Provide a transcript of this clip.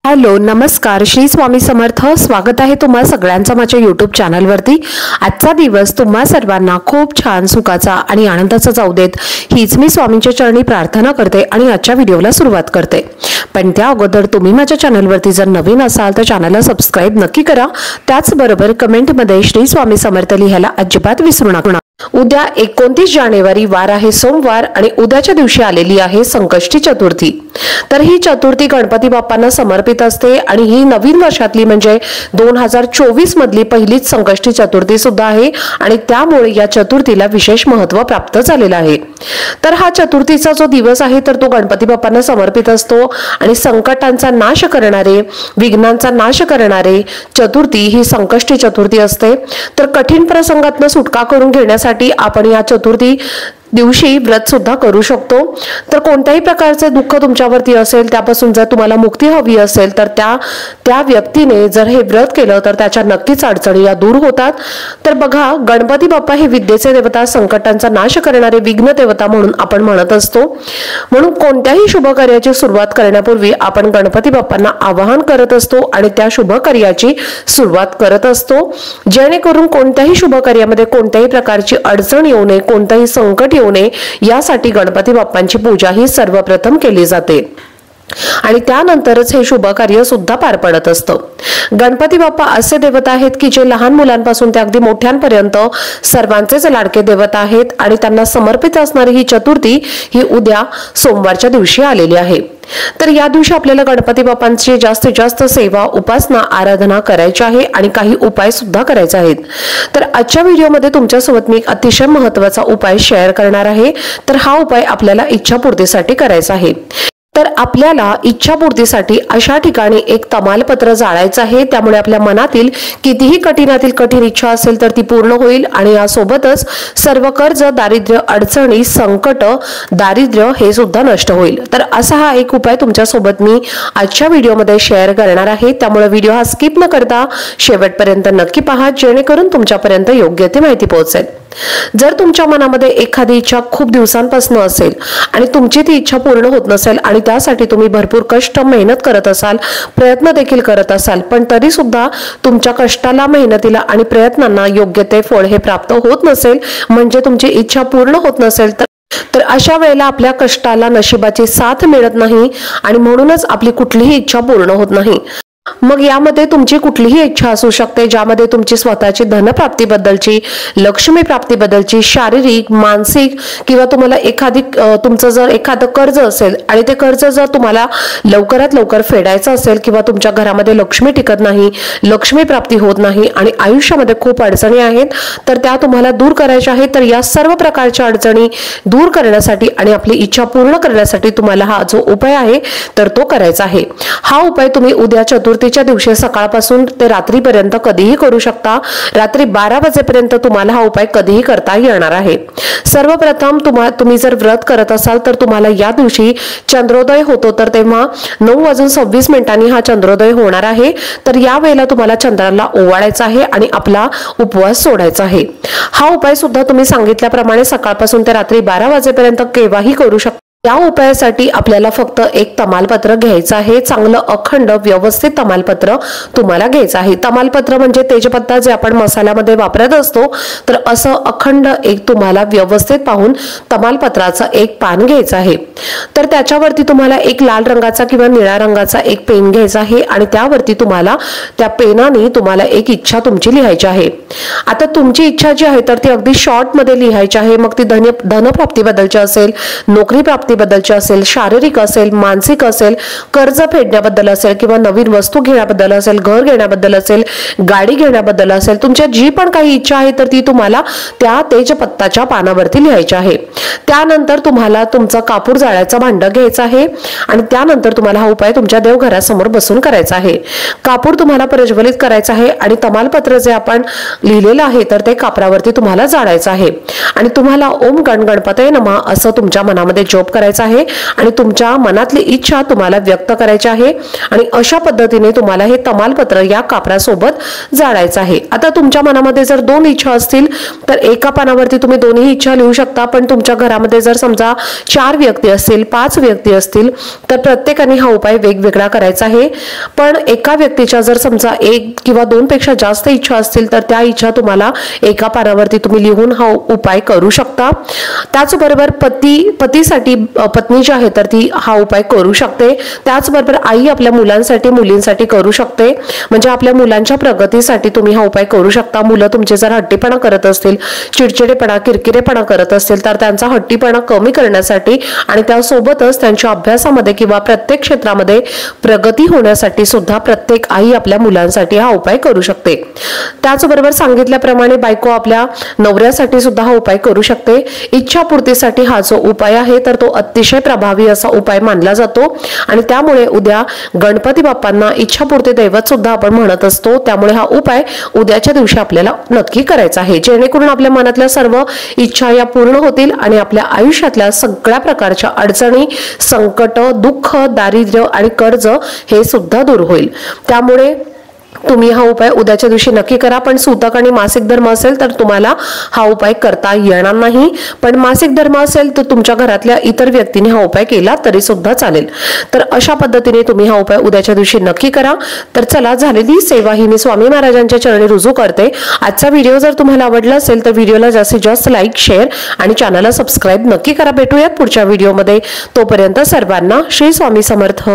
Hello नमस्कार श्री स्वामी समर्थ। स्वागत आहे तुम्हा सगळ्यांचं माझ्या YouTube चॅनलवरती। आजचा दिवस तुम्हा सर्वांना खूप छान सुखाचा आणि आनंदाचा जाऊ देत हीच मी स्वामींच्या चरणी प्रार्थना करते आणि आजच्या व्हिडिओला सुरुवात करते। पण त्या अगोदर तुम्ही माझ्या चॅनलवरती जर नवीन असाल तर चॅनलला सबस्क्राइब नक्की करा। त्याचबरोबर कमेंटमध्ये श्री स्वामी समर्थ लिहायला अजिबात विसरू नका। उद्या 29 जानेवारी वार आहे सोमवार आणि उद्याच्या दिवशी आलेली आहे संकष्टी चतुर्थी। तर ही चतुर्थी गणपती बाप्पांना समर्पित असते आणि ही नवीन वर्षातली म्हणजे 2024 मधली पहिलीच संकष्टी चतुर्थी सुद्धा आहे आणि त्यामुळे या चतुर्थीला विशेष महत्त्व प्राप्त झालेलं आहे। तर हा चतुर्थीचा जो दिवस आहे तर तो गणपती बाप्पांना समर्पित असतो आणि संकटांचा नाश करणारे, विघ्नांचा नाश करणारे चतुर्थी ही संकष्टी चतुर्थी असते। तर कठीण प्रसंगातून सुटका करून घेण्यासाठी आपण या चतुर्थी दिवशी व्रत सुद्धा करू शकतो। तर कोणत्याही प्रकारचे दुःख तुमच्यावरती असेल त्यापासून जर तुम्हाला मुक्ती हवी असेल तर त्या व्यक्तीने जर हे व्रत केलं तर त्याच्या नक्कीच अडचणी या दूर होतात। तर बघा, गणपती बाप्पा हे विद्येचे देवता, संकटांचा नाश करणारे विघ्न देवता म्हणून आपण म्हणत असतो। म्हणून कोणत्याही शुभ कार्याची सुरुवात करण्यापूर्वी आपण गणपती बाप्पांना आवाहन करत असतो आणि त्या शुभ कार्याची सुरुवात करत असतो, जेणेकरून कोणत्याही शुभ कार्यामध्ये कोणत्याही प्रकारची अडचण येऊ नये, कोणताही संकट येऊ नये यासाठी गणपती बाप्पांची पूजा ही सर्वप्रथम केली जाते आणि त्यानंतरच हे शुभ कार्य सुद्धा पार पडत असतं। गणपती बाप्पा असे देवता आहेत की जे लहान मुलांपासून ते अगदी मोठ्यांपर्यंत सर्वांचेच लाडके देवता आहेत आणि त्यांना समर्पित असणारी ही चतुर्थी ही उद्या सोमवारच्या दिवशी आलेली आहे। तर या दिवशी आपल्याला गणपती बाप्पांची जास्तीत जास्त सेवा, उपासना, आराधना करायची आहे आणि काही उपाय सुद्धा करायचे आहेत। तर आजच्या व्हिडिओमध्ये तुमच्यासोबत मी एक अतिशय महत्त्वाचा उपाय शेअर करणार आहे। तर हा उपाय आपल्याला इच्छापूर्तीसाठी करायचा आहे। तर आपल्याला इच्छापूर्तीसाठी अशा ठिकाणी एक तमालपत्र जाळायचं आहे, त्यामुळे आपल्या मनातील कितीही कठीणातील कठीण इच्छा असेल तर ती पूर्ण होईल आणि यासोबतच सर्व कर्ज, दारिद्र्य, अडचणी, संकट, दारिद्र्य हे सुद्धा नष्ट होईल। तर असा हा एक उपाय तुमच्यासोबत मी आजच्या व्हिडिओमध्ये शेअर करणार आहे, त्यामुळे व्हिडिओ हा स्किप न करता शेवटपर्यंत नक्की पहा, जेणेकरून तुमच्यापर्यंत योग्य ती माहिती पोहोचेल। जर तुमच्या मनामध्ये एखादी इच्छा खूप दिवसांपासून असेल आणि तुमची ती इच्छा पूर्ण होत नसेल आणि त्यासाठी तुम्ही भरपूर कष्ट, मेहनत करत असाल, प्रयत्न देखील करत असाल, पण तरी सुद्धा तुमच्या कष्टाला, मेहनतीला आणि प्रयत्नांना योग्य ते फळ हे प्राप्त होत नसेल, म्हणजे तुमची इच्छा पूर्ण होत नसेल तर अशा वेळेला आपल्या कष्टाला नशिबाची साथ मिळत नाही आणि म्हणूनच आपली कुठलीही इच्छा पूर्ण होत नाही। मग यामध्ये तुमची कुठलीही इच्छा असू शकते, ज्यामध्ये तुमची स्वतःची धनप्राप्तीबद्दलची, लक्ष्मी प्राप्तीबद्दलची, शारीरिक, मानसिक किंवा तुम्हाला तुमचं जर एखादं कर्ज असेल आणि ते कर्ज जर तुम्हाला लवकरात लवकर फेडायचं असेल किंवा तुमच्या घरामध्ये लक्ष्मी टिकत नाही, लक्ष्मी प्राप्ती होत नाही आणि आयुष्यामध्ये खूप अडचणी आहेत तर त्या तुम्हाला दूर करायच्या आहेत। तर या सर्व प्रकारच्या अडचणी दूर करण्यासाठी आणि आपली इच्छा पूर्ण करण्यासाठी तुम्हाला हा जो उपाय आहे तर तो करायचा आहे। हा उपाय तुम्ही उद्या चतुर्थीच्या दिवशी सकाळपासून ते रात्रीपर्यंत कधीही करू शकता। रात्री 12 वाजेपर्यंत तुम्हाला हा उपाय कधीही करता येणार आहे। सर्वप्रथम तुम्ही जर व्रत करत असाल तर तुम्हाला या दिवशी चंद्रोदय होतो, तर तेव्हा 9:26 हा चंद्रोदय होणार आहे। तर या वेळेला तुम्हाला चंद्राला ओवाळायचं आहे आणि आपला उपवास सोडायचा आहे। हा उपाय सुद्धा तुम्ही सांगितल्याप्रमाणे सकाळपासून ते रात्री 12 वाजेपर्यंत केव्हाही करू शकता। या उपायासाठी आपल्याला फक्त एक तमालपत्र घ्यायचं आहे, चांगलं अखंड व्यवस्थित तमालपत्र तुम्हाला घ्यायचं आहे। तमालपत्र म्हणजे तेजपत्ता जे आपण मसाल्यामध्ये वापरत असतो, तर असं अखंड एक तुम्हाला व्यवस्थित पाहून तमालपत्राचं एक पान घ्यायचं आहे। तर त्याच्यावरती तुम्हाला एक लाल रंगाचा किंवा निळ्या रंगाचा एक पेन घ्यायचा आहे आणि त्यावरती तुम्हाला त्या पेनाने तुम्हाला एक इच्छा तुमची लिहायची आहे। आता तुमची इच्छा जी आहे तर ती अगदी शॉर्ट मध्ये लिहायची आहे। मग ती धनप्राप्तीबद्दलची असेल, नोकरी प्राप्तीबद्दलची असेल, शारीरिक असेल, मानसिक असेल, कर्ज फेडण्याबद्दल असेल किंवा नवीन वस्तू घेण्याबद्दल असेल, घर घेण्याबद्दल असेल, गाडी घेण्याबद्दल असेल, तुमच्या जी पण काही इच्छा आहे तर ती तुम्हाला त्या तेजपत्ताच्या पानावरती लिहायची आहे। त्यानंतर तुम्हाला तुमचं कापूर जाळायचं भांडं घ्यायचं आहे आणि त्यानंतर तुम्हाला हा उपाय तुमच्या देवघरासमोर बसून करायचा आहे। कापूर तुम्हाला प्रज्वलित करायचं आहे आणि तमालपत्र जे आपण लिहिलेलं आहे तर ते कापरावरती तुम्हाला जाळायचं आहे आणि तुम्हाला ओम गण गणपतये नमः असं तुमच्या मनामध्ये जप करायचं आहे आणि तुमच्या मनातली इच्छा तुम्हाला व्यक्त करायची आहे आणि अशा पद्धतीने तुम्हाला हे तमालपत्र या कापरासोबत जाळायचं आहे। आता तुमच्या मनामध्ये जर 2 इच्छा असतील तर एका पानावरती तुम्ही दोन्ही इच्छा लिहू शकता, पण तुमच्या घरामध्ये जर समजा 4 व्यक्ती असतील, 5 व्यक्ती असतील तर प्रत्येकाने हा उपाय वेगवेगळा करायचा आहे। पण एका व्यक्तीच्या जर समजा 1 किंवा 2 पेक्षा जास्त इच्छा असतील तर त्या तुम्हाला एका पानावरती तुम्ही लिहून हा उपाय करू शकता। त्याचबरोबर पतीसाठी पत्नी जी आहे तर ती हा उपाय करू शकते। त्याचबरोबर आई आपल्या मुलांसाठी मुलींसाठी करू शकते, म्हणजे आपल्या मुलांच्या प्रगतीसाठी तुम्ही हा उपाय करू शकता। मुलं तुमचे जर हट्टीपणा करत असतील, चिडचिडेपणा किरकिरेपणा करत असतील तर त्यांचा हट्टीपणा कमी करण्यासाठी आणि त्यासोबतच त्यांच्या अभ्यासामध्ये किंवा प्रत्येक क्षेत्रामध्ये प्रगती होण्यासाठी सुद्धा प्रत्येक आई आपल्या मुलांसाठी हा उपाय करू शकते। त्याचबरोबर सांगितल्याप्रमाणे बायको आपल्या नवऱ्यासाठी सुद्धा हा उपाय करू शकते। इच्छापूर्तीसाठी हा जो उपाय आहे तर तो अतिशय प्रभावी असा उपाय मानला जातो आणि त्यामुळे उद्या गणपती बाप्पांना इच्छापूर्ती दैवत सुद्धा आपण म्हणत असतो, त्यामुळे हा उपाय उद्याच्या दिवशी आपल्याला नक्की करायचा आहे, जेणेकरून आपल्या मनातल्या सर्व इच्छा या पूर्ण होतील आणि आपल्या आयुष्यातल्या सगळ्या प्रकारच्या अडचणी, संकट, दुःख, दारिद्र्य आणि कर्ज हे सुद्धा दूर होईल। त्यामुळे तुम्ही हा उपाय उद्याच्या दिवशी नक्की करा। पण सूतक आणि मासिक धर्म असेल तर तुम्हाला हा उपाय करता येणार नाही, पण मासिक धर्म असेल तर तुमच्या घरातल्या इतर व्यक्तीने हा उपाय केला तरी सुद्धा चालेल। तर अशा पद्धतीने तुम्ही हा उपाय उद्याच्या दिवशी नक्की करा। तर चला, झालेली सेवा ही मी स्वामी महाराजांच्या चरणी रुजू करते। आजचा व्हिडिओ जर तुम्हाला आवडला असेल तर व्हिडिओला जास्तीत जास्त लाईक, शेअर आणि चॅनलला सबस्क्राईब नक्की करा। भेटूयात पुढच्या व्हिडिओमध्ये, तोपर्यंत सर्वांना श्री स्वामी समर्थ।